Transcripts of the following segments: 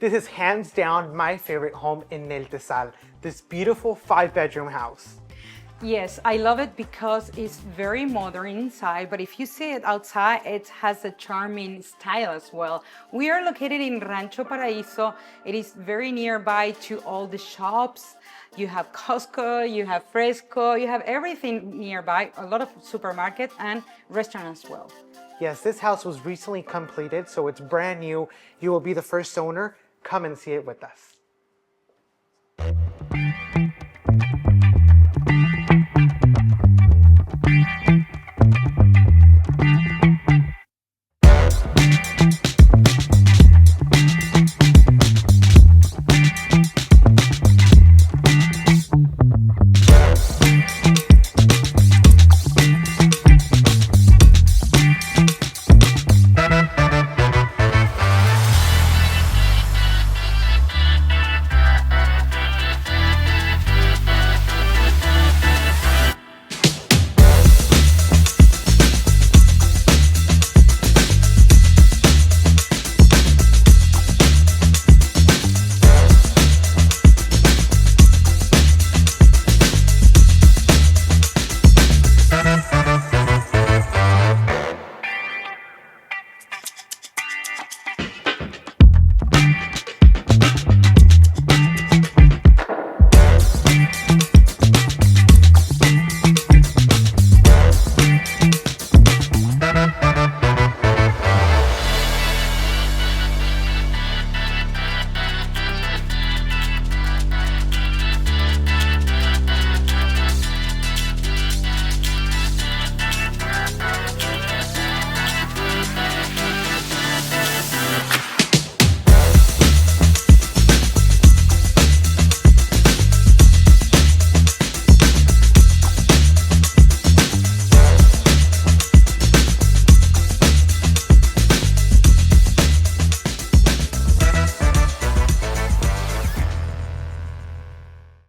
This is hands down my favorite home in El Tezal, this beautiful 5-bedroom house. Yes, I love it because it's very modern inside, but if you see it outside, it has a charming style as well. We are located in Rancho Paraiso. It is very nearby to all the shops. You have Costco, you have Fresco, you have everything nearby, a lot of supermarket and restaurants as well. Yes, this house was recently completed, so it's brand new. You will be the first owner. Come and see it with us.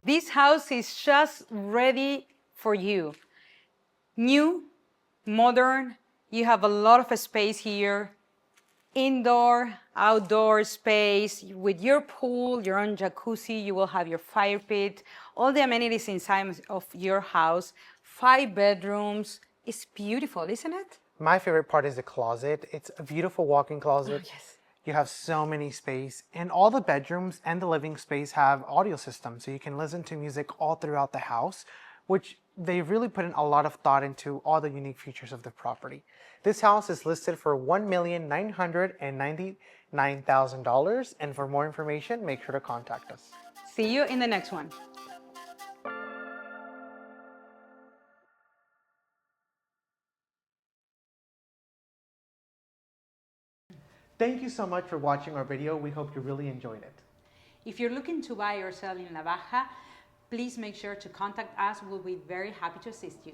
This house is just ready for you. New, modern, you have a lot of space here. Indoor, outdoor space with your pool, your own jacuzzi, you will have your fire pit, all the amenities inside of your house, 5 bedrooms. It's beautiful, isn't it? My favorite part is the closet. It's a beautiful walk-in closet. Oh, yes. You have so many space, and all the bedrooms and the living space have audio systems, so you can listen to music all throughout the house, which they really put in a lot of thought into all the unique features of the property. This house is listed for $1,999,000, and for more information, make sure to contact us. See you in the next one. Thank you so much for watching our video. We hope you really enjoyed it. If you're looking to buy or sell in La Baja, please make sure to contact us. We'll be very happy to assist you.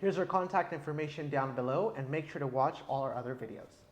Here's our contact information down below, and make sure to watch all our other videos.